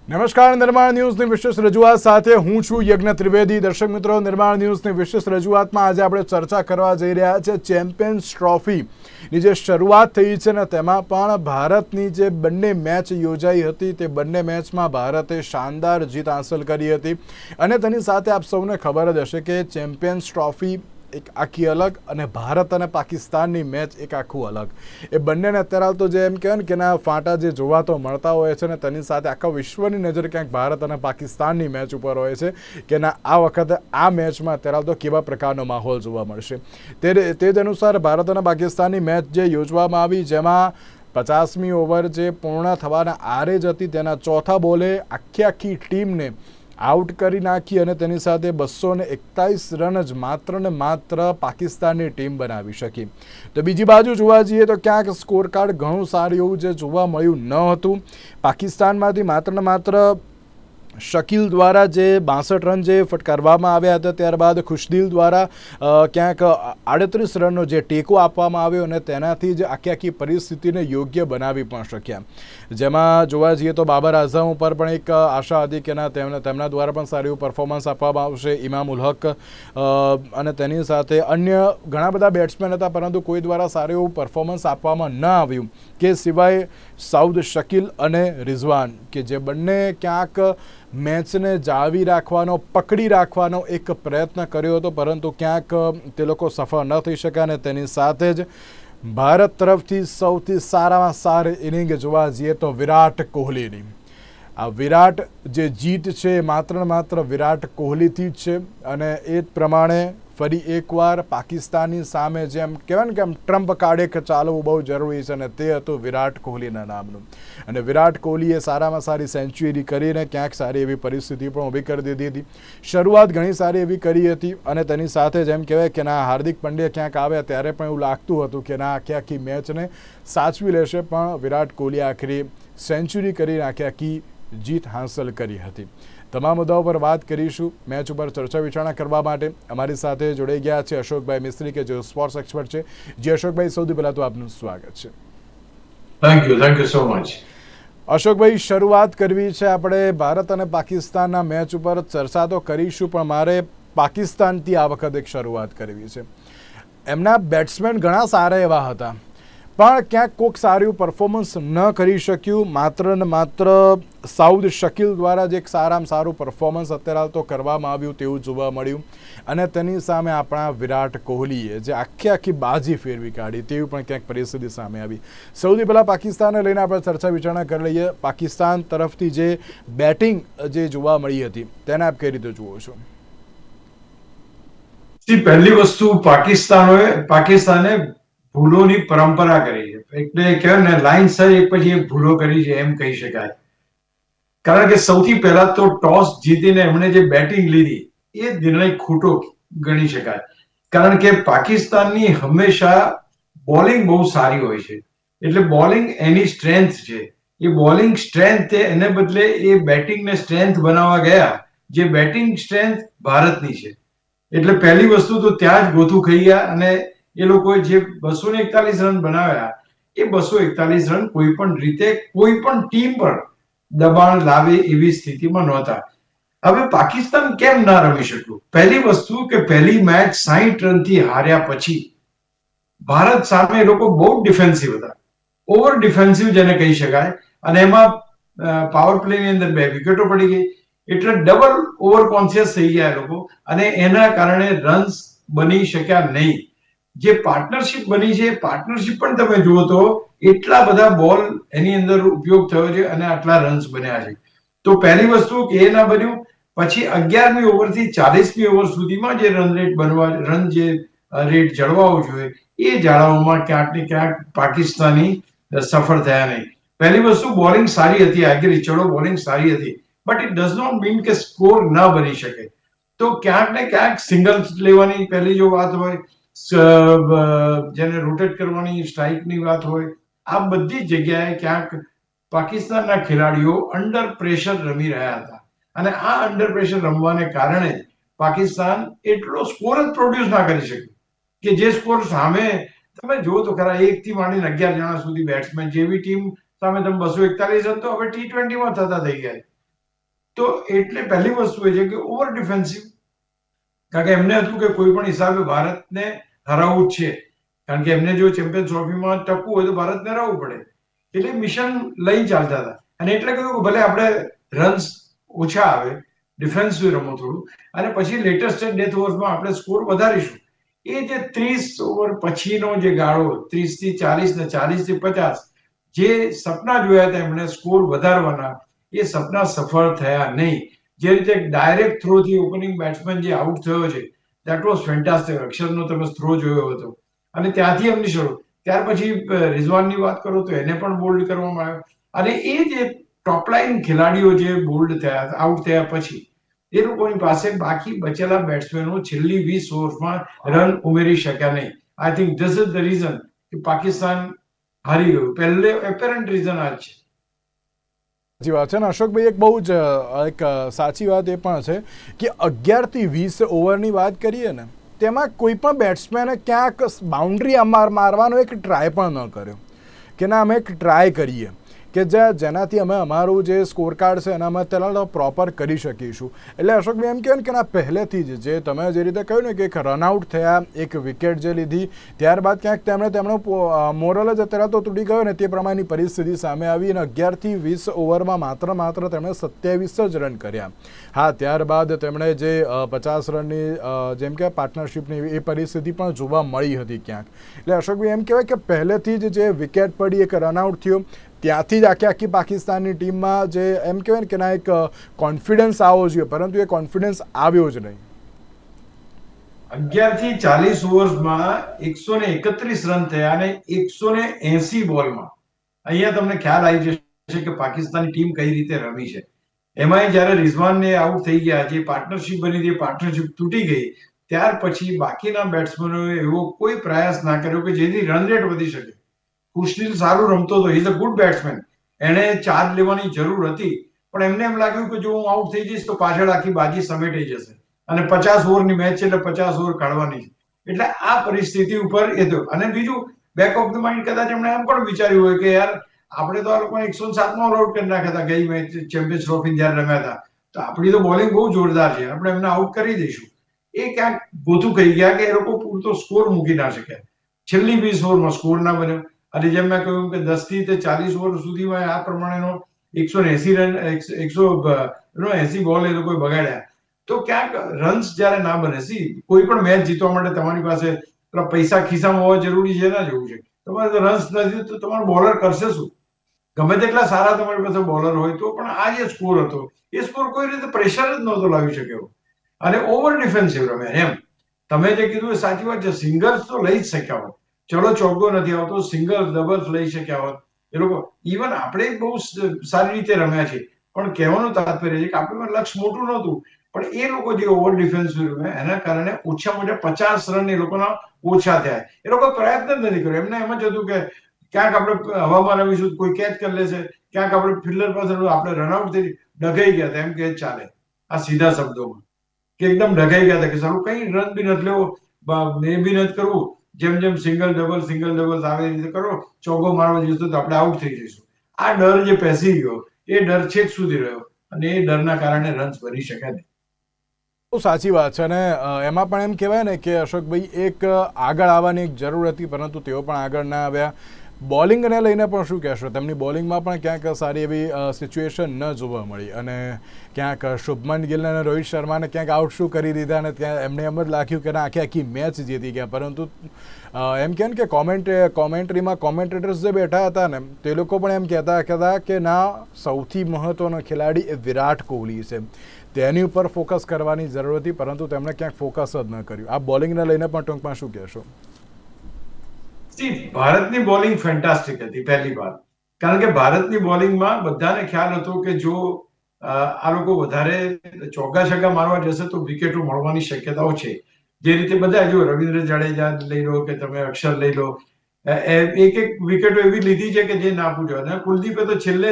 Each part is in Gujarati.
નમસ્કાર, નિર્માણ ન્યૂઝની વિશેષ રજૂઆત સાથે હું છું યજ્ઞ ત્રિવેદી. દર્શક મિત્રો, નિર્માણ ન્યૂઝની વિશેષ રજૂઆતમાં આજે આપણે ચર્ચા કરવા જઈ રહ્યા છે ચેમ્પિયન્સ ટ્રોફીની જે શરૂઆત થઈ છે ને તેમાં પણ ભારતની જે બંને મેચ યોજાઈ હતી તે બંને મેચમાં ભારતે શાનદાર જીત હાંસલ કરી હતી. અને તેની સાથે આપ સૌને ખબર જ હશે કે ચેમ્પિયન્સ ટ્રોફી એક આખી અલગ અને ભારત અને પાકિસ્તાનની મેચ એક આખું અલગ. એ બંનેને અત્યારે તો જે એમ કહેવાય ને કે ના ફાંટા જે જોવા તો મળતા હોય છે ને તેની સાથે આખા વિશ્વની નજર ક્યાંક ભારત અને પાકિસ્તાનની મેચ ઉપર હોય છે કે ના આ વખતે આ મેચમાં અત્યારે તો કેવા પ્રકારનો માહોલ જોવા મળશે. તે જ અનુસાર ભારત અને પાકિસ્તાનની મેચ જે યોજવામાં આવી જેમાં 50મી ઓવર જે પૂર્ણ થવાના આરે જ હતી તેના ચોથા બોલે આખી ટીમને આઉટ કરી નાખી અને તેની સાથે 241 રન જ માત્ર ને માત્ર પાકિસ્તાનની ટીમ બનાવી શકી. તો બીજી બાજુ જોવા જઈએ તો ક્યાંક સ્કોર કાર્ડ ઘણું સારું એવું જે જોવા મળ્યું ન હતું. પાકિસ્તાનમાંથી માત્ર ને માત્ર શકીલ દ્વારા જે 62 રન જે ફટકારવામાં આવ્યા હતા, ત્યારબાદ ખુશદિલ દ્વારા ક્યાંક 38 રનનો જે ટેકો આપવામાં આવ્યો અને તેનાથી જ આખી પરિસ્થિતિને યોગ્ય બનાવી પણ શક્યા. જેમાં જોવા જઈએ તો બાબર આઝમ ઉપર પણ એક આશા હતી કે ના તેમના દ્વારા પણ સારું એવું પરફોર્મન્સ આપવામાં આવશે. ઇમામ ઉલ હક અને તેની સાથે અન્ય ઘણા બધા બેટ્સમેન હતા, પરંતુ કોઈ દ્વારા સારું એવું પરફોર્મન્સ આપવામાં ન આવ્યું કે સિવાય સાઉદ શકીલ અને રિઝવાન કે જે બંને ક્યાંક મેચને જાળવી રાખવાનો, પકડી રાખવાનો એક પ્રયત્ન કર્યો હતો, પરંતુ ક્યાંક તે લોકો સફળ ન થઈ શક્યા. અને તેની સાથે જ ભારત તરફથી સૌથી સારામાં સારી ઇનિંગ જોવા જઈએ તો વિરાટ કોહલીની. આ વિરાટ જે જીત છે માત્ર ને માત્ર વિરાટ કોહલીથી જ છે. અને એ જ પ્રમાણે ફરી એકવાર પાકિસ્તાનની સામે જેમ કહેવાય ને કે આમ ટ્રમ્પ કાર્ડ એક ચાલવું બહુ જરૂરી છે અને તે હતું વિરાટ કોહલીના નામનું. અને વિરાટ કોહલીએ સારામાં સારી સેન્ચુરી કરીને ક્યાંક સારી એવી પરિસ્થિતિ પણ ઊભી કરી દીધી હતી. શરૂઆત ઘણી સારી એવી કરી હતી અને તેની સાથે જેમ કહેવાય કે ના હાર્દિક પંડ્યા ક્યાંક આવ્યા ત્યારે પણ એવું લાગતું હતું કે ના આખી મેચને સાચવી લેશે, પણ વિરાટ કોહલી આખરી સેન્ચુરી કરીને આખી જીત હાંસલ કરી હતી. તમામ મુદ્દાઓ પર વાત કરીશું. મેચ ઉપર ચર્ચા વિચારણા કરવા માટે અમારી સાથે જોડાઈ ગયા છે અશોકભાઈ મિસ્ત્રી કે જેઓ સ્પોર્ટ્સ એક્સપર્ટ છે. જી અશોકભાઈ, સૌથી પહેલા તો આપનું સ્વાગત છે. Thank you so much. Ashokbhai, શરૂઆત કરવી છે આપણે ભારત અને પાકિસ્તાનના મેચ ઉપર. ચર્ચા તો કરીશું પણ મારે પાકિસ્તાનથી આ વખતે એક શરૂઆત કરવી છે. એમના બેટ્સમેન ઘણા સારા એવા હતા, પણ ક્યાંક કોઈક સારું પરફોર્મન્સ ન કરી શક્યું. માત્ર ને માત્ર સાઉદ શકીલ દ્વારા જે એક સારામાં સારું પરફોર્મન્સ અત્યારે તો કરવામાં આવ્યું તેવું જોવા મળ્યું. અને તેની સામે આપણા વિરાટ કોહલીએ જે આખી બાજી ફેરવી કાઢી તેવી પણ ક્યાંક પરિસ્થિતિ સામે આવી. સૌથી પહેલાં પાકિસ્તાનને લઈને આપણે ચર્ચા વિચારણા કરી લઈએ. પાકિસ્તાન તરફથી જે બેટિંગ જે જોવા મળી હતી તેને આપ કઈ રીતે જુઓ છો? પહેલી વસ્તુ, પાકિસ્તાને ભૂલોની પરંપરા કરી છે. એટલે કહેવાય ને લાઇનસર એક પછી એક ભૂલો કરી છે એમ કહી શકાય. કારણ કે સૌથી પહેલા તો ટોસ જીતીને એમણે જે બેટિંગ લીધી એ નિર્ણય ખોટો ગણી શકાય. કારણ કે પાકિસ્તાનની હંમેશા બોલિંગ બહુ સારી હોય છે. એટલે બોલિંગ એની સ્ટ્રેન્થ છે. એ બોલિંગ સ્ટ્રેન્થ એને બદલે એ બેટિંગને સ્ટ્રેન્થ બનાવવા ગયા, જે બેટિંગ સ્ટ્રેન્થ ભારતની છે. એટલે પહેલી વસ્તુ તો ત્યાં જ ગોથું ખાઈ ગયા. અને એ લોકોએ જે 241 રન બનાવ્યા એ 241 રન કોઈ પણ રીતે કોઈ પણ ટીમ પર દબાણ લાવે એવી સ્થિતિમાં નહોતા. હવે પાકિસ્તાન કેમ ના રમી શક્યું? પહેલી વસ્તુ કે પહેલી મેચ 60 રનથી હાર્યા પછી ભારત સામે એ લોકો બહુ ડિફેન્સિવ હતા, ઓવર ડિફેન્સિવ જેને કહી શકાય. અને એમાં પાવર પ્લેની અંદર 2 વિકેટો પડી ગઈ. એટલે ડબલ ઓવર કોન્શિયસ થઈ ગયા એ લોકો અને એના કારણે રન્સ બની શક્યા નહીં. જે પાર્ટનરશિપ બની છે, પાર્ટનરશિપ પણ તમે જુઓ તો એટલા બધા બોલ એની અંદર ઉપયોગ થયો છે અને આટલા રન્સ બન્યા છે. તો પહેલી વસ્તુ કે એ ના બન્યું. પછી 11મી ઓવરથી 40મી ઓવર સુધીમાં જે રન જે રેટ જળવાવો જોઈએ એ જાળવવામાં ક્યાંક ને ક્યાંક પાકિસ્તાની સફળ થયા નહીં. પહેલી વસ્તુ, બોલિંગ સારી હતી, આગળ ચડો બોલિંગ સારી હતી, but it does not mean કે સ્કોર ન બની શકે. તો ક્યાંક ને ક્યાંક સિંગલ્સ લેવાની પહેલી જો વાત હોય, જેને રોટેટ કરવાની સ્ટ્રાઇકની વાત હોય, આ બધી જગ્યાએ ક્યાંક પાકિસ્તાનના ખેલાડીઓ અંડર પ્રેશર રમી રહ્યા હતા. અને આ અંડર પ્રેશર રમવાને કારણે પાકિસ્તાન એટલો સ્કોર જ પ્રોડ્યુસ ના કરી શક્યું કે જે સ્કોર સામે તમે જુઓ તો ખરા, 1 થી માંડીને 11 જણા સુધી બેટ્સમેન જેવી ટીમ સામે તમે 241 રન તો હવે T20માં થતા થઈ ગયા. તો એટલે પહેલી વસ્તુ એ છે કે ઓવર ડિફેન્સિવ, કારણ કે એમને હતું કે કોઈ પણ હિસાબે ભારતને હરાવવું છે, કારણ કે એમને જો ચેમ્પિયન્સ ટ્રોફીમાં ટકવું હોય તો ભારતને હરાવવું પડે, એટલે મિશન લઈ ચાલતા હતા. અને એટલે કહ્યું કે ભલે આપણે રન્સ ઓછા આવે, ડિફેન્સિવ રમો થોડું, અને પછી લેટેસ્ટ ડેથ ઓવર્સમાં આપણે સ્કોર વધારીશું. એ જે 30 ઓવર પછીનો જે ગાળો, 30 થી 40 ને 40 થી 50, જે સપના જોયા હતા એમણે સ્કોર વધારવાના, એ સપના સફળ થયા નહીં. જે રીતે ડાયરેક્ટ થ્રો થી ઓપનિંગ બેટ્સમેન જે આઉટ થયો છે, દેટ વોઝ ફેન્ટાસ્ટિક. અક્ષરનો તમે થ્રો જોયો હતો અને ત્યાંથી એમની શરૂ. ત્યાર પછી રિઝવાનની વાત કરો તો એને પણ બોલ્ડ કરવામાં આવ્યો. અને એ જે ટોપલાઇન ખેલાડીઓ જે બોલ્ડ થયા, આઉટ થયા પછી, એ લોકોની પાસે બાકી બચેલા બેટ્સમેનો છેલ્લી 20 ઓવરમાં રન ઉમેરી શક્યા નહીં. I think this is the reason કે પાકિસ્તાન હારી ગયું. પહેલે એપરન્ટ રીઝન આ છે. સાચી વાત છે ને અશોકભાઈ, એક બહુ જ એક સાચી વાત એ પણ છે કે 11 થી 20 ઓવરની વાત કરીએ ને, તેમાં કોઈ પણ બેટ્સમેને ક્યાંક બાઉન્ડ્રી મારવાનો એક ટ્રાય પણ ન કર્યો કે ના અમે એક ટ્રાય કરીએ કે જેનાથી અમે અમારું જે સ્કોર કાર્ડ છે એના અમે તેના પ્રોપર કરી શકીશું. એટલે અશોકભાઈ એમ કહેવાય ને કે ના પહેલેથી જ જે તમે જે રીતે કહ્યું ને કે એક રનઆઉટ થયા, એક વિકેટ જે લીધી, ત્યારબાદ ક્યાંક તેમનો મોરલ જ અત્યારે તો તૂટી ગયો ને તે પ્રમાણેની પરિસ્થિતિ સામે આવી અને 11 થી 20 ઓવરમાં માત્ર તેમણે 27 જ રન કર્યા. હા, ત્યારબાદ તેમણે જે 50 રનની જેમ કે પાર્ટનરશિપની એ પરિસ્થિતિ પણ જોવા મળી હતી ક્યાંક. એટલે અશોકભાઈ એમ કહેવાય કે પહેલેથી જ જે વિકેટ પડી, એક રનઆઉટ થયો, ત્યાંથી જ આખી પાકિસ્તાનની ટીમમાં જે એમ કહેવાય ને કે ના એક કોન્ફિડન્સ આવવો જોઈએ, પરંતુ એ કોન્ફિડન્સ આવ્યો જ નહીં. 11 થી 40 ઓવર્સમાં 131 રન થયા અને 180 બોલમાં. અહીંયા તમને ખ્યાલ આવી જશે કે પાકિસ્તાની ટીમ કઈ રીતે રમી છે. એમાંય જ્યારે રિઝવાનને આઉટ થઈ ગયા, જે પાર્ટનરશિપ બની હતી, પાર્ટનરશિપ તૂટી ગઈ, ત્યાર પછી બાકીના બેટ્સમેનોએ એવો કોઈ પ્રયાસ ના કર્યો કે જેથી રન રેટ વધી શકે. ખુશનીલ સારું રમતો હતો, ઇઝ અ ગુડ બેટ્સમેન, એને ચાર્જ લેવાની જરૂર હતી, પણ એમને એમ લાગ્યું કે જો હું આઉટ થઈ જઈશ તો પાછળ આખી બાજી સમેટાઈ જશે અને 50 ઓવરની મેચ છે એટલે 50 ઓવર કાઢવાની છે. એટલે આ પરિસ્થિતિ ઉપર એ થયું. અને બીજું, બેક ઓફ ધ માઇન્ડ કદાચ એમણે એમ પણ વિચાર્યું હોય કે યાર આપણે તો આ લોકોને 107માં ઓલ આઉટ કરી નાખ્યા હતા ગઈ મેચ ચેમ્પિયન્સ ટ્રોફી જ્યારે રમ્યા હતા, તો આપણી તો બોલિંગ બહુ જોરદાર છે, આપણે એમને આઉટ કરી દઈશું. એ ક્યાંક ગોથું કહી ગયા કે એ લોકો પૂરતો સ્કોર મૂકી ના શક્યા. છેલ્લી 20 ઓવરમાં સ્કોર ના બન્યો. અને જેમ મેં કહ્યું કે 10 થી 40 ઓવર સુધીમાં આ પ્રમાણેનો 180 રન, 180 બોલ એ લોકોએ બગાડ્યા. તો ક્યાંક રન્સ જ્યારે ના બને, કોઈ પણ મેચ જીતવા માટે તમારી પાસે પૈસા ખિસ્સામાં હોવા જરૂરી છે ના જોવું છે. તમારે તો રન્સ નથી તો તમારો બોલર કરશે શું? ગમે તેટલા સારા તમારી પાસે બોલર હોય તો પણ આ જે સ્કોર હતો, એ સ્કોર કોઈ રીતે પ્રેશર જ નહોતો લાવી શક્યો. અને ઓવર ડિફેન્સિવ રમ્યા. એમ તમે જે કીધું એ સાચી વાત છે, સિંગલ્સ તો લઈ જ શક્યા હોત. ચલો ચોગ્ગો નથી આવતો, સિંગલ્સ ડબલ્સ લઈ શક્યા હોત એ લોકો. ઇવન આપણે બહુ સારી રીતે રમ્યા છે, પણ કહેવાનું તાત્પર્ય છે કે આપણી લક્ષ્ય મોટું નહોતું, પણ એ લોકો જે ઓવર ડિફેન્સિવ રમ્યા એના કારણે ઓછામાં ઓછા 50 રન એ લોકોના ઓછા થયા. એ લોકો પ્રયત્ન જ નથી કર્યો. એમને એમ જ હતું કે ક્યાંક આપણે હવામાં રમીશું કોઈ કેચ કરી લેશે, ક્યાંક આપણે ફિલ્ડર પાસે આપણે રનઆઉટ થઈ ડઘાઈ ગયા હતા, એમ કે ચાલે આ સીધા શબ્દોમાં, કે એકદમ ડઘાઈ ગયા હતા કે સારું કઈ રન બી નથી લેવો, એ બી નથી કરવું, જેમ સિંગલ ડબલ આવે એ રીતે કરો, ચોગ્ગો મારવા જઈશું તો આપણે આઉટ થઈ જઈશું. આ ડર જે પેસી ગયો, એ ડર છેક સુધી રહ્યો અને એ ડરના કારણે રન્સ બની શક્યા નહીં. બહુ સાચી વાત છે. અને એમાં પણ એમ કહેવાય ને કે અશોકભાઈ એક આગળ આવવાની એક જરૂર હતી, પરંતુ તેઓ પણ આગળ ના આવ્યા. બોલિંગને લઈને પણ શું કહેશો? તેમની બોલિંગમાં પણ ક્યાંક સારી એવી સિચ્યુએશન ન જોવા મળી અને ક્યાંક શુભમન ગિલ અને રોહિત શર્માને ક્યાંક આઉટ શું કરી દીધા અને ત્યાં એમને એમ જ લાગ્યું કે આખી મેચ જીતી ગયા. પરંતુ એમ કહે ને કે કોમેન્ટ્રીમાં કોમેન્ટેટર્સ જે બેઠા હતા ને તે લોકો પણ એમ કહેતા હતા કે ના, સૌથી મહત્વનો ખેલાડી એ વિરાટ કોહલી છે, તેની ઉપર ફોકસ કરવાની જરૂર હતી, પરંતુ તેમણે ક્યાંક ફોકસ જ ન કર્યું. આ બોલિંગને લઈને પણ ટૂંકમાં શું કહેશો? ભારતની બોલિંગ ફેન્ટાસ્ટિક હતી પહેલી વાત, કારણ કે ભારતની બોલિંગમાં બધાને ખ્યાલ હતો કે જો આ લોકો વધારે ચોગ્ગા છગ્ગા મારવા જશે તો વિકેટો મળવાની શક્યતાઓ છે. જે રીતે બધા જો રવિન્દ્ર જાડેજા લઈ લો કે તમે અક્ષર લઈ લો, એક વિકેટો એવી લીધી છે કે જે ના પૂછો. અને કુલદીપે તો છેલ્લે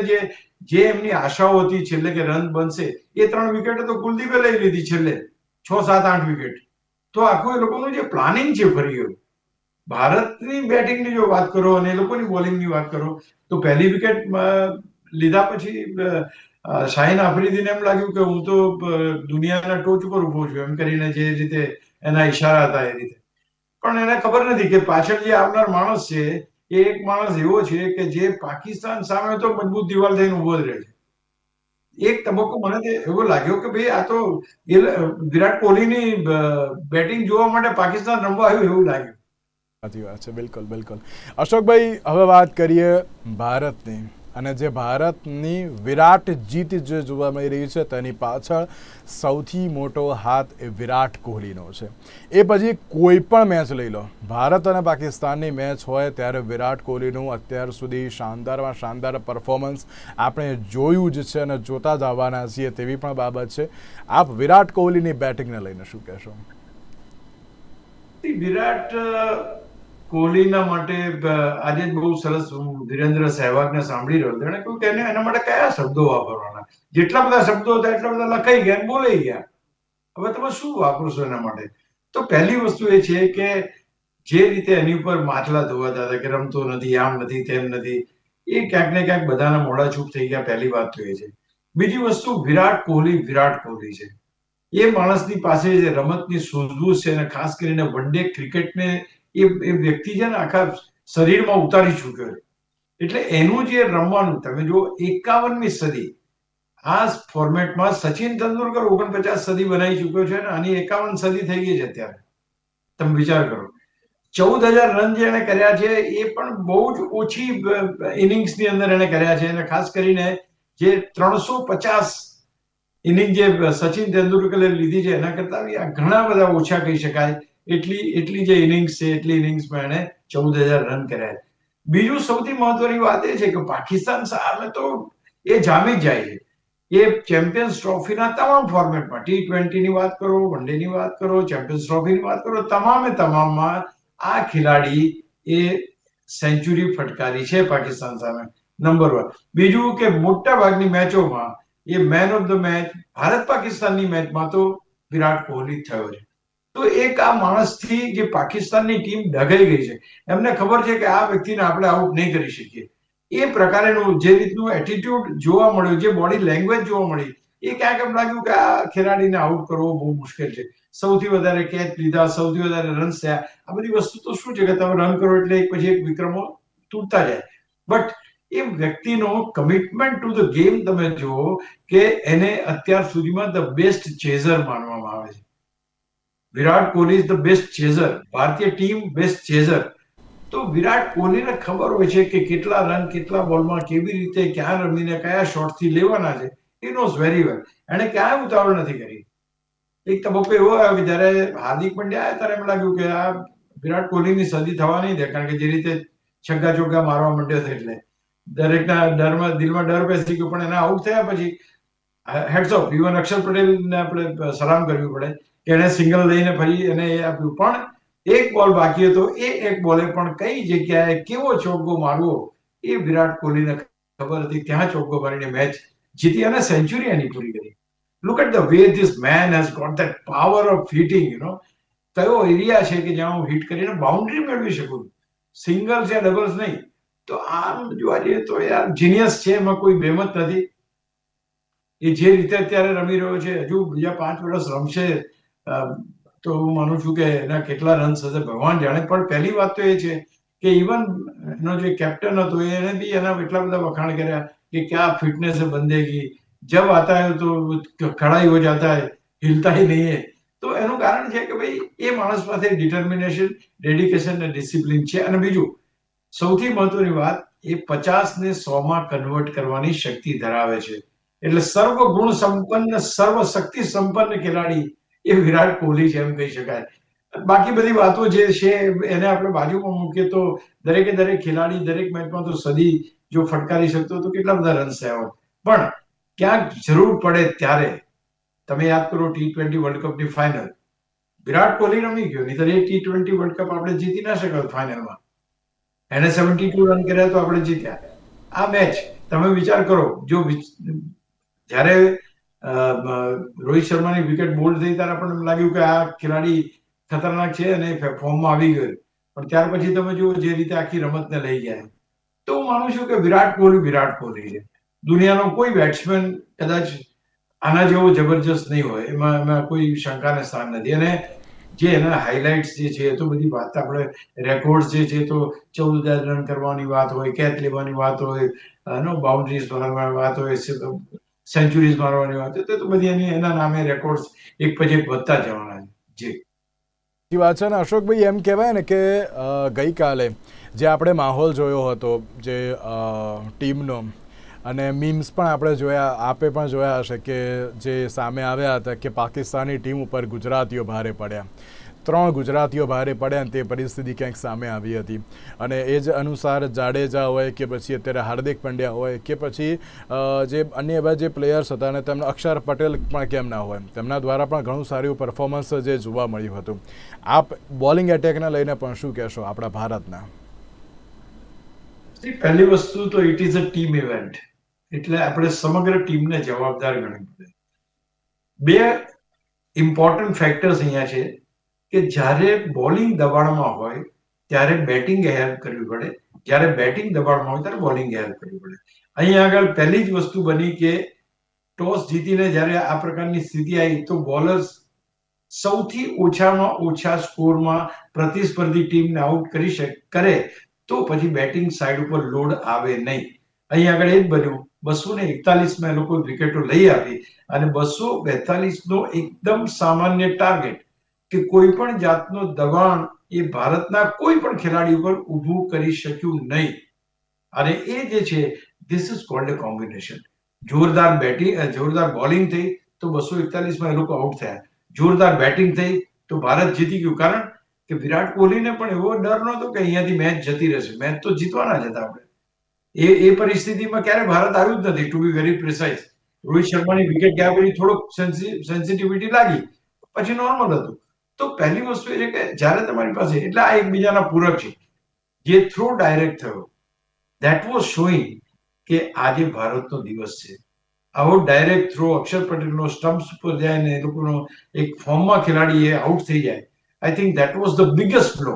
જે એમની આશાઓ હતી છેલ્લે કે રન બનશે, એ 3 વિકેટો તો કુલદીપે લઈ લીધી છેલ્લે 6, 7, 8 વિકેટ. તો આખું એ લોકોનું જે પ્લાનિંગ છે ફરી ગયું. ભારતની બેટિંગની જો વાત કરો અને એ લોકોની બોલિંગની વાત કરો તો પહેલી વિકેટ લીધા પછી શાહીન આફ્રિદીને એમ લાગ્યું કે હું તો દુનિયાના ટોચ ઉપર ઉભો છું એમ કરીને જે રીતે એના ઈશારા હતા એ રીતે, પણ એને ખબર નથી કે પાછળ જે આવનાર માણસ છે એ એક માણસ એવો છે કે જે પાકિસ્તાન સામે તો મજબૂત દિવાલ થઈને ઉભો જ રહે છે. એક તબક્કો મને એવો લાગ્યો કે ભાઈ આ તો વિરાટ કોહલીની બેટિંગ જોવા માટે પાકિસ્તાન રમવા આવ્યું એવું લાગ્યું. સાચી વાત છે, બિલકુલ બિલકુલ. અશોકભાઈ, હવે વાત કરીએ ભારતની, અને જે ભારતની વિરાટ જીત જે જોવા મળી રહી છે તેની પાછળ સૌથી મોટો હાથ એ વિરાટ કોહલીનો છે. એ પછી કોઈ પણ મેચ લઈ લો, ભારત અને પાકિસ્તાનની મેચ હોય ત્યારે વિરાટ કોહલીનું અત્યાર સુધી શાનદારમાં શાનદાર પરફોર્મન્સ આપણે જોયું જ છે અને જોતા જ આવવાના છીએ તેવી પણ બાબત છે. આપ વિરાટ કોહલીની બેટિંગને લઈને શું કહેશો? વિરાટ કોહલીના માટે આજે જ બહુ સરસ વિરેન્દ્ર સહેવાગને સાંભળી રહ્યો હતો. એણે કહ્યું કે એના માટે કયા શબ્દો વાપરવાના, જેટલા બધા શબ્દો હતા એટલા બધા લખાઈ ગયા, બોલાઈ ગયા, હવે તમે શું વાપરશો એના માટે? તો પહેલી વસ્તુ એ છે કે જે રીતે એની ઉપર માથલા ધોવાતા હતા કે રમતો નથી, આમ નથી, તેમ નથી, એ ક્યાંક ને ક્યાંક બધાના મોઢા ચૂપ થઈ ગયા. પહેલી વાત તો એ છે. બીજી વસ્તુ, વિરાટ કોહલી છે. એ માણસની પાસે જે રમતની સૂઝબૂઝ છે અને ખાસ કરીને વન ડે ક્રિકેટને એ વ્યક્તિ છે ને આખા શરીરમાં ઉતારી ચૂક્યો છે. એટલે એનું જે રમવાનું, તમે જો 51મી સદી આ ફોર્મેટમાં સચિન તેંડુલકર 49 સદી બનાવી ચૂક્યો છે અને આની 51 સદી થઈ ગઈ છે અત્યારે. તમે વિચાર કરો, 14,000 રન જે એને કર્યા છે એ પણ બહુ જ ઓછી ઇનિંગ્સની અંદર એને કર્યા છે. અને ખાસ કરીને જે 350 ઇનિંગ જે સચિન તેંડુલકરે લીધી છે એના કરતા ઘણા બધા ઓછા કહી શકાય. એટલી જે ઇનિંગ્સ છે એટલી ઇનિંગ્સમાં એને 14,000 રન કર્યા. બીજું સૌથી મહત્વની વાત એ છે કે પાકિસ્તાન સામે તો એ જામી જ જાય છે. એ ચેમ્પિયન્સ ટ્રોફીના તમામ ફોર્મેટમાં, T20ની વાત કરો, વન ડે ની વાત કરો, ચેમ્પિયન્સ ટ્રોફીની વાત કરો, તમામમાં આ ખેલાડી એ સેન્ચુરી ફટકારી છે પાકિસ્તાન સામે, નંબર 1. બીજું કે મોટા ભાગની મેચોમાં એ man of the match Bharat પાકિસ્તાનની મેચમાં તો વિરાટ કોહલી થયો છે. તો એક આ માણસથી જે પાકિસ્તાનની ટીમ ડઘાઈ ગઈ છે, એમને ખબર છે કે આ વ્યક્તિને આપણે આઉટ નહીં કરી શકીએ. એ પ્રકારેનું જે રીતનું એટીટ્યુડ જોવા મળ્યું, જે બોડી લેંગ્વેજ જોવા મળી, એ ક્યાંક એમ લાગ્યું કે આ ખેલાડીને આઉટ કરવો બહુ મુશ્કેલ છે. સૌથી વધારે કેચ લીધા, સૌથી વધારે રન્સ થયા, આ બધી વસ્તુ તો શું છે કે તમે રન કરો એટલે એક પછી એક વિક્રમો તૂટતા જાય. બટ એ વ્યક્તિનો કમિટમેન્ટ ટુ ધ ગેમ તમે જુઓ કે એને અત્યાર સુધીમાં ધ બેસ્ટ ચેઝર માનવામાં આવે છે. Virat Kohli is the best ચેઝર, ભારતીય ટીમ બેસ્ટ ચેઝર. તો વિરાટ કોહલીને ખબર હોય છે કે કેટલા રન કેટલા બોલમાં કેવી રીતે ક્યાં રમીને કયા શોટથી લેવાના છે. He knows very well. એણે ક્યાંય ઉતાવળ નથી કરી. એક તબક્કો એવો આવ્યો કે જ્યારે હાર્દિક પંડ્યા આવ્યા ત્યારે એમ લાગ્યું કે આ વિરાટ કોહલીની સદી થવા નહીં દે, કારણ કે જે રીતે છગ્ગા ચોગ્ગા મારવા માંડ્યો હતો એટલે દરેકના દિલમાં ડર બેસી ગયો. પણ એના આઉટ થયા પછી હેડ્સ ઓફ, ઇવન અક્ષર પટેલને આપણે સલામ કરવી પડે કે એને સિંગલ લઈને ફરી એને એ આપ્યું. પણ એક બોલ બાકી હતો, એ એક બોલે પણ કઈ જગ્યાએ કેવો ચોગ્ગો મારવો એ વિરાટ કોહલીને ખબર હતી. ત્યાં ચોગ્ગો મારીને મેચ જીતી અને સેન્ચુરી એની પૂરી કરી. Look at the way this man has got that power of hitting, કયો એરિયા છે કે જ્યાં હું હિટ કરીને બાઉન્ડ્રી મેળવી શકું, સિંગલ્સ યા ડબલ્સ નહીં. તો આમ જોવા જઈએ તો યાર જીનિયસ છે, એમાં કોઈ બેમત નથી. એ જે રીતે અત્યારે રમી રહ્યો છે, હજુ બીજા 5 વર્ષ રમશે તો હું માનું છું કે એના કેટલા રન્સ હશે ભગવાન જાણે. પણ પહેલી વાત તો એ છે કે ઇવન એનો જે કેપ્ટન હતો એને બી એના એટલા બધા વખાણ કર્યા કે ક્યાં ફિટનેસ બંધેગી, જબ આતા હૈ તો ખડા હી હો જાતા હૈ, હિલતા હી નહીં હૈ. તો એનું કારણ છે કે ભાઈ એ માણસ પાસે ડિટર્મિનેશન, ડેડિકેશન અને ડિસિપ્લિન છે. અને બીજું સૌથી મહત્વની વાત, એ 50 ને 100માં કન્વર્ટ કરવાની શક્તિ ધરાવે છે. એટલે સર્વ ગુણ સંપન્ન, સર્વ શક્તિ સંપન્ન ખેલાડી એ વિરાટ કોહલી છે એમ કહી શકાય. બાકી બધી વાતો જે છે એને આપણે બાજુમાં મૂકીએ તો દરેકે દરેક ખેલાડી દરેક મેચમાં તો સદી જો ફટકારી શકતો તો કેટલા બધા રન્સ થયા હોત. પણ ક્યાંક જરૂર પડે ત્યારે તમે યાદ કરો T20 world કપની final, Virat Kohli રમી ગયો, નહીં તો એ T20 વર્લ્ડ કપ આપણે જીતી ના શક્યો ફાઇનલમાં. એને 72 રન કર્યા તો આપણે જીત્યા. આ મેચ તમે વિચાર કરો, જો જ્યારે રોહિત શર્માની વિકેટ બોલ્ડ થઈ ત્યારે આપણને એમ લાગ્યું કે આ ખેલાડી ખતરનાક છે અને ફોર્મમાં આવી ગયો. પણ ત્યાર પછી તમે જુઓ જે રીતે આખી રમતને લઈ ગયા. તો હું માનું છું કે વિરાટ કોહલી છે. દુનિયાનો કોઈ બેટ્સમેન કદાચ આના જેવો જબરજસ્ત નહીં હોય, એમાં કોઈ શંકાને સ્થાન નથી. અને જે એના હાઇલાઇટ્સ જે છે એ તો બધી વાત, આપણે રેકોર્ડ જે છે તો 14,000 રન કરવાની વાત હોય, કેચ લેવાની વાત હોય, બાઉન્ડ્રીઝ મારવાની વાત હોય, સેન્ચુરીઝ મારવાની વાત હોય, તો બધી એના નામે રેકોર્ડ એક પછી એક વધતા જવાના છે. એ વાત છે ને અશોકભાઈ, એમ કહેવાય ને કે ગઈકાલે જે આપણે માહોલ જોયો હતો જે ટીમનો, અને મીમ્સ પણ આપણે જોયા, આપે પણ જોયા હશે કે જે સામે આવ્યા હતા કે પાકિસ્તાની ટીમ ઉપર ગુજરાતીઓ ભારે પડ્યા, 3 ગુજરાતીઓ ભારે પડ્યા, અને તે પરિસ્થિતિ ક્યાંક સામે આવી હતી. અને એ જ અનુસાર જાડેજા હોય કે પછી અત્યારે હાર્દિક પંડ્યા હોય કે પછી જે અન્ય એવા જે પ્લેયર્સ હતા, અને તેમના અક્ષર પટેલ પણ કેમ ના હોય, તેમના દ્વારા પણ ઘણું સારું પરફોર્મન્સ જે જોવા મળ્યું હતું. આપ બોલિંગ એટેકને લઈને પણ શું કહેશો આપણા ભારતના? પહેલી વસ્તુ તો it is a team event, એટલે આપણે સમગ્ર ટીમને જવાબદાર ગણવી પડે. 2 ઇમ્પોર્ટન્ટ ફેક્ટર્સ અહીંયા છે કે જ્યારે બોલિંગ દબાણમાં હોય ત્યારે બેટિંગ હેલ્પ કરવી પડે, જ્યારે બેટિંગ દબાણમાં હોય ત્યારે બોલિંગ હેલ્પ કરવી પડે. અહીંયા આગળ પહેલી જ વસ્તુ બની કે ટોસ જીતીને જ્યારે આ પ્રકારની સ્થિતિ આવી તો બોલર્સ સૌથી ઓછામાં ઓછા સ્કોરમાં પ્રતિસ્પર્ધી ટીમને આઉટ કરે તો પછી બેટિંગ સાઈડ ઉપર લોડ આવે નહીં. અહીંયા આગળ એ જ બન્યું. 241 એ લોકો વિકેટો લઈ આવી, અને 242 નો એકદમ સામાન્ય ટાર્ગેટ કે કોઈ પણ જાતનો દબાણ એ ભારતના કોઈ પણ ખેલાડી ઉપર ઊભું કરી શક્યું નહીં. અને એ જે છે, this is called a combination. જોરદાર બેટિંગ, જોરદાર બોલિંગ થઈ તો 241 એ લોકો આઉટ થયા. જોરદાર બેટિંગ થઈ તો ભારત જીતી ગયું. કારણ કે વિરાટ કોહલીને પણ એવો ડર નહોતો કે અહીંયાથી મેચ જતી રહેશે. મેચ તો જીતવાના જ હતા આપણે. એ પરિસ્થિતિમાં ક્યારે ભારત આવ્યું જ નથી, to be very precise. Rohit શર્માની વિકેટ ગયા પછી થોડોક સેન્સિટિવિટી લાગી, પછી નોર્મલ હતું. તો પહેલી વસ્તુ એ છે કે જ્યારે તમારી પાસે, એટલે આ એકબીજાના પૂરક છે. જે થ્રો ડાયરેક્ટ થયો, ધેટ વોઝ શોઈંગ કે આજે ભારતનો દિવસ છે. આવો ડાયરેક્ટ થ્રો અક્ષર પટેલનો સ્ટમ્પ્સ ઉપર જાય ને એ લોકોનો એક ફોર્મમાં ખેલાડી એ આઉટ થઈ જાય, I think that was the biggest blow.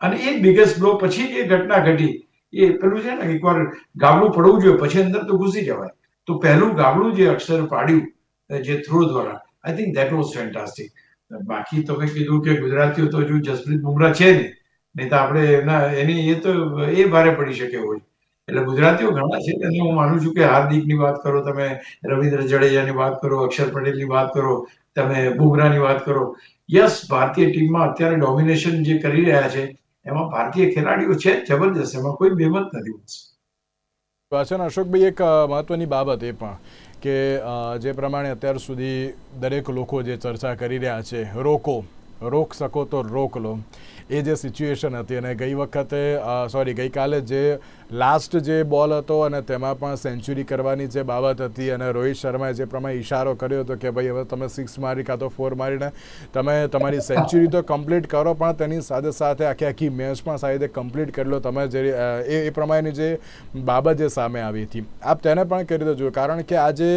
અને એ બિગેસ્ટ બ્લો પછી જે ઘટના ઘટી, એ પેલું છે ને, એકવાર ગાબડું પડવું જોઈએ પછી અંદર તો ઘૂસી જવાય. તો પહેલું ગાબડું જે અક્ષર પાડ્યું જે થ્રો દ્વારા, I think that was fantastic. બાકી તમે કીધું કે ગુજરાતીઓ તો હજુ જસપ્રીત બુમરાહ છે ને, નહીં તો આપણે એની એ તો એ ભારે પડી શકે હોય. એટલે ગુજરાતીઓ ઘણા છે, અને હું માનું છું કે હાર્દિકની વાત કરો તમે, રવિન્દ્ર જડેજાની વાત કરો, અક્ષર પટેલની વાત કરો, તમે બુમરાહની વાત કરો. યસ, ભારતીય ટીમમાં અત્યારે ડોમિનેશન જે કરી રહ્યા છે એમાં ભારતીય ખેલાડીઓ છે જબરદસ્ત, એમાં કોઈ બેમત નથી. પાછળ અશોકભાઈ, એક મહત્વની બાબત એ પણ કે જે પ્રમાણે અત્યાર સુધી દરેક લોકો જે ચર્ચા કરી રહ્યા છે, રોક શકો તો રોક લો, એ જે સિચ્યુએશન હતી. અને ગઈકાલે જે લાસ્ટ જે બોલ હતો અને તેમાં પણ સેન્ચુરી કરવાની જે બાબત હતી, અને રોહિત શર્માએ જે પ્રમાણે ઇશારો કર્યો હતો કે ભાઈ હવે તમે 6 મારી કાં તો 4 મારીને તમે તમારી સેન્ચુરી તો કમ્પ્લીટ કરો, પણ તેની સાથે સાથે આખી મેચ પણ સારી રીતે કમ્પ્લીટ કરી લો તમે, જે એ પ્રમાણેની જે બાબત જે સામે આવી હતી, આપ તેને પણ કરી દેજો. કારણ કે આજે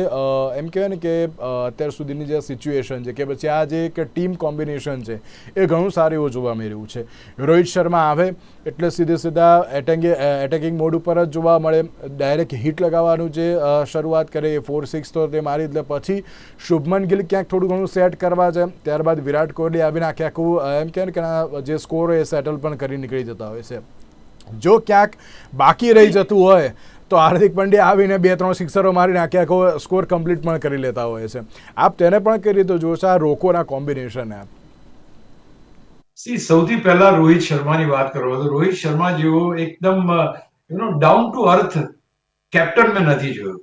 એમ કહેવાય ને કે અત્યાર સુધીની જે સિચ્યુએશન છે કે પછી આ જે એક ટીમ કોમ્બિનેશન છે એ ઘણું સારું એવું જોવા મળી રહ્યું છે. રોહિત શર્મા આવે એટલે સીધા એટેકિંગ મોડ ઉપર જ જોવા મળે, ડાયરેક્ટ હિટ લગાવવાનું જે શરૂઆત કરે એ 4-6 તો તે મારી, એટલે પછી શુભમન ગિલ ક્યાંક થોડું ઘણું સેટ કરવા છે, ત્યારબાદ વિરાટ કોહલી આવીને આખું એમ કહે ને કે જે સ્કોર હોય એ સેટલ પણ કરી નીકળી જતા હોય છે. જો ક્યાંક બાકી રહી જતું હોય તો હાર્દિક પંડ્યા આવીને 2-3 સિક્સરો મારીને આખો સ્કોર કમ્પ્લીટ પણ કરી લેતા હોય છે. આપ તેને પણ કરી દો, જોશો આ રોકોના કોમ્બિનેશન. આપ સૌથી પહેલા રોહિત શર્માની વાત કરો તો રોહિત શર્મા જેવો એકદમ ડાઉન ટુ અર્થ કેપ્ટન મેં નથી જોયો.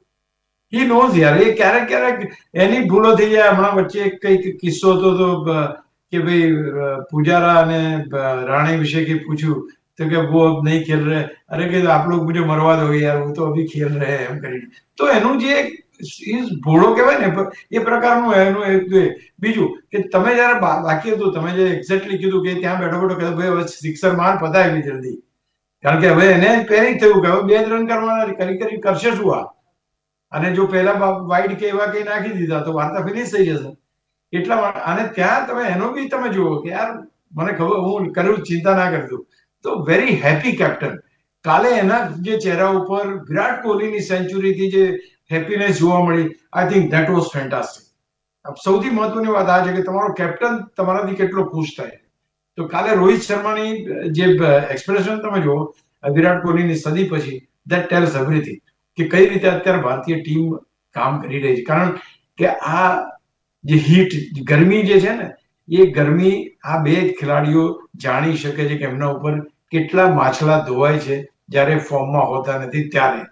હી નોઝ યાર, એ ક્યારેક એની ભૂલો થઈ જાય. હમણાં વચ્ચે કઈક કિસ્સો હતો તો કે ભાઈ પુજારા અને રાણે વિશે કે પૂછ્યું તો કે વો અબ નહીં ખેલ રહે, અરે કે આપ લોગ મુझे મરવા દો યાર, वो तो अभी खेल रहे हैं એમ કરીને. તો એનું જે ભોળો કહેવાય ને એ પ્રકારનું એનું. બીજું કે તમે જયારે બાકી હતું, તમે જે એક્ઝેક્ટલી કીધું કે ત્યાં બેઠો કે ભાઈ હવે સિક્સર માર પતાવી જલ્દી, કારણ કે હવે એને પેનિક થયું કે હવે 2 જ રન કરવાના, કરી કરશે શું આ. અને જો પહેલા વાઇડ કે એવા કઈ નાખી દીધા તો વાર્તા ફિનિશ થઈ જશે. એટલા માટે, અને ત્યાં તમે એનો બી તમે જુઓ કે યાર મને ખબર, હું કર્યું, ચિંતા ના કરતું. તો વેરી હેપી કેપ્ટન. કાલે એના જે ચહેરા ઉપર વિરાટ કોહલીની સેન્ચુરીથી જે હેપીનેસ જોવા મળી, I think that was fantastic. સૌથી મહત્વની વાત આ છે કે તમારો કેપ્ટન તમારાથી કેટલો ખુશ થાય. તો કાલે રોહિત શર્માની જે એક્સપ્રેશન તમે જુઓ વિરાટ કોહલીની સદી પછી, ધેટ ટેલ્સ એવરીથિંગ કે કઈ રીતે અત્યારે ભારતીય ટીમ કામ કરી રહી છે. કારણ કે આ જે હીટ, ગરમી જે છે ને, એ ગરમી આ બે ખેલાડીઓ જાણી શકે છે કે એમના ઉપર કેટલા માછલા ધોવાય છે જ્યારે ફોર્મમાં હોતા નથી ત્યારે,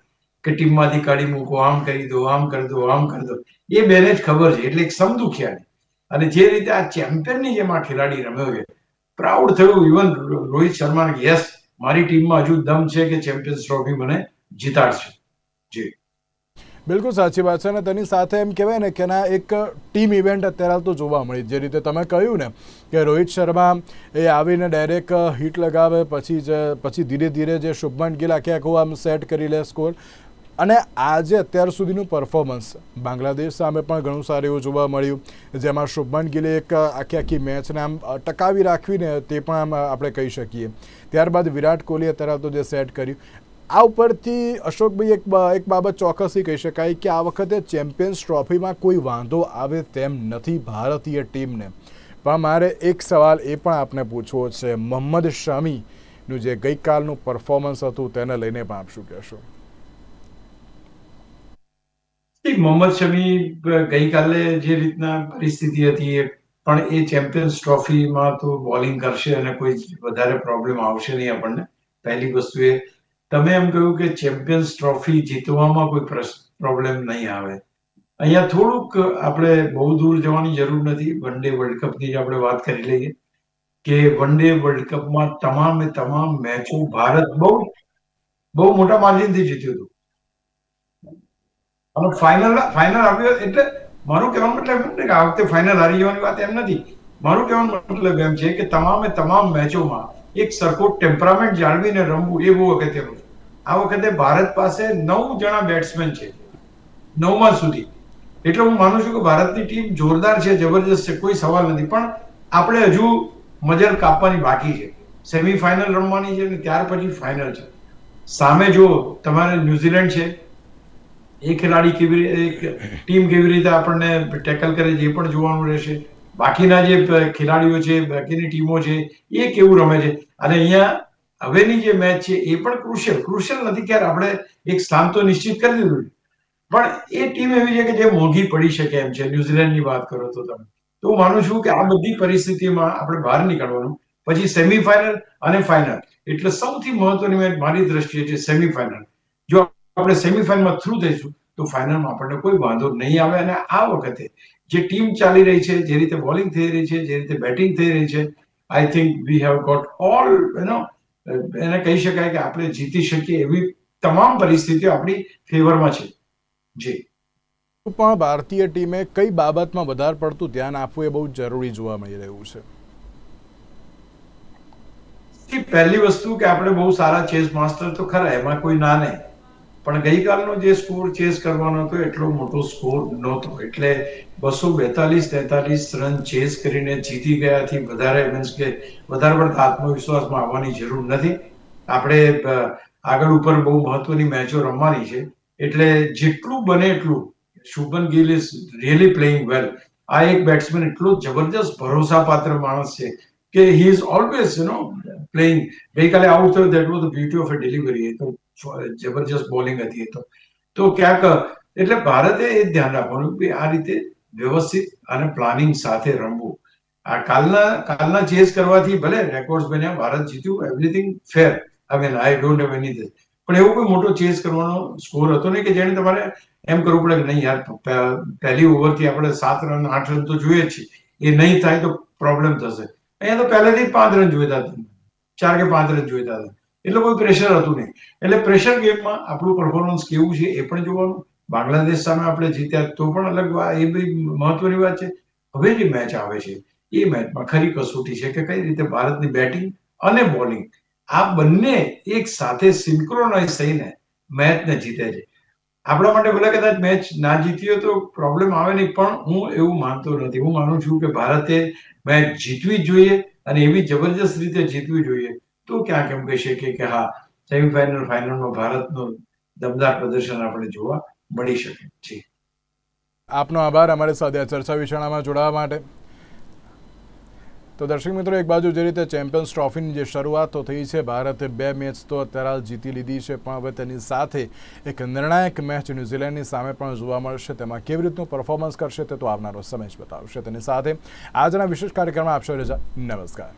કે ટીમમાંથી કાઢી મૂકો, આમ કરી દો, આમ કરી દો, આમ કરી દો. એ બેને જ ખબર છે. એટલે એક સમદુખ્યા. અને જે રીતે આ ચેમ્પિયનની જેમ આ ખેલાડી રમ્યો છે, પ્રાઉડ થયું ઇવન રોહિત શર્માને કે યસ, મારી ટીમમાં હજુ દમ છે કે ચેમ્પિયન્સ ટ્રોફી મને જીતાડશે. જી બિલકુલ સાચી વાત છે. અને તેની સાથે એમ કહેવાય ને કે ના એક ટીમ ઇવેન્ટ અત્યારે તો જોવા મળી. જે રીતે તમે કહ્યું ને કે રોહિત શર્મા એ આવીને ડાયરેક્ટ હિટ લગાવે, પછી ધીરે ધીરે જે શુભમન ગિલ આખે આખું આમ સેટ કરી લે સ્કોર. અને આજે અત્યાર સુધીનું પરફોર્મન્સ બાંગ્લાદેશ સામે પણ ઘણું સારું એવું જોવા મળ્યું, જેમાં શુભમન ગિલે એક આખી મેચને આમ ટકાવી રાખવીને તે પણ આમ આપણે કહી શકીએ. ત્યારબાદ વિરાટ કોહલીએ અત્યારે તો જે સેટ કર્યું. આ ઉપરથી અશોકભાઈ એક બાબત ચોક્કસથી કહી શકાય કે આ વખતે ચેમ્પિયન્સ ટ્રોફીમાં કોઈ વાંધો આવે તેમ નથી ભારતીય ટીમને. પણ મારે એક સવાલ એ પણ આપને પૂછવો છે, મોહમ્મદ શમીનું જે ગઈકાલનું પરફોર્મન્સ હતું તેને લઈને પણ આપ શું કહેશો? મોહમ્મદ શમી ગઈકાલે જે રીતના પરિસ્થિતિ હતી, પણ એ ચેમ્પિયન્સ ટ્રોફીમાં તો બોલિંગ કરશે અને કોઈ વધારે પ્રોબ્લેમ આવશે નહીં આપણને. પહેલી વસ્તુ એ તમે એમ કહ્યું કે ચેમ્પિયન્સ ટ્રોફી જીતવામાં કોઈ પ્રોબ્લેમ નહીં આવે. અહીંયા થોડુંક આપણે બહુ દૂર જવાની જરૂર નથી. વન ડે વર્લ્ડ કપની જ આપણે વાત કરી લઈએ કે વન ડે વર્લ્ડ કપમાં તમામ મેચો ભારત બહુ મોટા માર્જિનથી જીત્યું હતું. અને ફાઇનલ આવ્યો. એટલે મારું કહેવાનો મતલબ એમ કે આ વખતે ફાઇનલ હારી જવાની વાત એમ નથી. મારું કહેવાનો મતલબ એમ છે કે તમામ મેચોમાં એક સરખો ટેમ્પરામેન્ટ જાળવીને રમવું એ બહુ અગત્યનું છે. આ વખતે ભારત પાસે 9 જણા બેટ્સમેન છે, 9મા સુધી. એટલે હું માનું છું કે ભારતની ટીમ જોરદાર છે, જબરજસ્ત છે, કોઈ સવાલ નથી. પણ આપણે હજુ મજર કાપવાની બાકી છે. સેમીફાઇનલ રમવાની છે ને ત્યાર પછી ફાઇનલ છે. સામે જો તમારે ન્યુઝીલેન્ડ છે, એ ખેલાડી ટીમ કેવી રીતે આપણને ટેકલ કરે છે એ પણ જોવાનું રહેશે. બાકીના જે ખેલાડીઓ છે, બાકીની ટીમો છે, એ કેવું રમે છે. અને અહીંયા હવેની જે મેચ છે એ પણ ક્રુશિયલ નથી કે આપણે એક સ્થાન તો નિશ્ચિત કરી દીધું, પણ એ ટીમ એવી છે કે જે મોંઘી પડી શકે એમ છે. ન્યુઝીલેન્ડની વાત કરો તો તમે, તો હું માનું છું કે આ બધી પરિસ્થિતિમાં આપણે બહાર નીકળવાનું. પછી સેમીફાઇનલ અને ફાઇનલ, એટલે સૌથી મહત્વની મેચ મારી દ્રષ્ટિએ છે સેમીફાઇનલ. જો આપણે સેમીફાઇનલમાં થ્રુ થઈશું તો ફાઇનલમાં આપણને કોઈ વાંધો નહીં આવે. અને આ વખતે જે ટીમ ચાલી રહી છે, જે રીતે બોલિંગ થઈ રહી છે, જે રીતે બેટિંગ થઈ રહી છે, I think we have got all એને કહી શકાય કે આપણે જીતી શકીએ એવી તમામ પરિસ્થિતિઓ આપણી ફેવરમાં છે. જી પણ ભારતીય ટીમે કઈ બાબતમાં વધારે પડતું ધ્યાન આપવું એ બહુ જરૂરી જોવા મળી રહ્યું છે? પહેલી વસ્તુ કે આપણે બહુ સારા ચેસ માસ્ટર તો ખરા, એમાં કોઈ ના નહીં. પણ ગઈકાલનો જે સ્કોર ચેસ કરવાનો હતો એટલો મોટો સ્કોર નહોતો. એટલે 242-43 રન ચેસ કરીને જીતી ગયાથી વધારે મીન્સ કે વધારે પડતા આત્મવિશ્વાસમાં આવવાની જરૂર નથી. આપણે આગળ ઉપર બહુ મહત્વની મેચો રમવાની છે. એટલે જેટલું બને એટલું Shubman Gill is really playing well. આ એક બેટ્સમેન એટલો જબરજસ્ત ભરોસાપાત્ર માણસ છે કે હી ઇઝ ઓલવેઝ પ્લેઇંગ. ગઈકાલે આઉટ થયો, that was the beauty of a delivery. તો જબરજસ્ત બોલિંગ હતી. તો ક્યાંક એટલે ભારતે એ ધ્યાન રાખવાનું કે આ રીતે વ્યવસ્થિત અને પ્લાનિંગ સાથે રમવું. આ કાલના ચેસ કરવાથી ભલે રેકોર્ડ બન્યા, ભારત જીત્યું, everything fair. I mean I don't have anything. પણ એવો કોઈ મોટો ચેસ કરવાનો સ્કોર હતો નહીં કે જેને તમારે એમ કરવું પડે કે નહીં યાર પહેલી ઓવરથી આપણે 7 રન 8 રન તો જોઈએ જ છીએ, એ નહીં થાય તો પ્રોબ્લેમ થશે. અહીંયા તો પહેલેથી જ 5 રન જોઈતા હતા, 4 કે 5 રન જોઈતા હતા. એટલે કોઈ પ્રેશર હતું નહીં. એટલે પ્રેશર ગેમમાં આપણું પરફોર્મન્સ કેવું છે એ પણ જોવાનું. બાંગ્લાદેશ સામે આપણે જીત્યા તો પણ અલગ વાત, એ બી મહત્વની વાત છે. હવે જે મેચ આવે છે એ મેચમાં ખરી કસોટી છે કે કઈ રીતે ભારતની બેટિંગ અને બોલિંગ આ બંને એક સાથે સિન્ક્રોનાઇઝ થઈને મેચને જીતે છે. આપણા માટે ભલે કદાચ મેચ ના જીતીયો તો પ્રોબ્લેમ આવે નહીં, પણ હું એવું માનતો નથી. હું માનું છું કે ભારતે મેચ જીતવી જ જોઈએ અને એવી જબરજસ્ત રીતે જીતવી જોઈએ. તો ક્યાંક એમ કહી શકીએ કે હા, સેમીફાઇનલ ફાઇનલમાં ભારતનું દમદાર પ્રદર્શન આપણે જોવા મળી શકે છે. આપનો આભાર અમારી સાથે આ ચર્ચા વિચારણામાં જોડાવા માટે. તો દર્શક મિત્રો, એક બાજુ જે રીતે ચેમ્પિયન્સ ટ્રોફીની જે શરૂઆત તો થઈ છે, ભારતે 2 મેચ તો અત્યારે જીતી લીધી છે, પણ હવે તેની સાથે એક નિર્ણાયક મેચ ન્યૂઝીલેન્ડની સામે પણ જોવા મળશે. તેમાં કેવી રીતનું પરફોર્મન્સ કરશે તે તો આવનારો સમય જ બતાવશે. તેની સાથે આજના વિશેષ કાર્યક્રમમાં આપશો રજા. નમસ્કાર.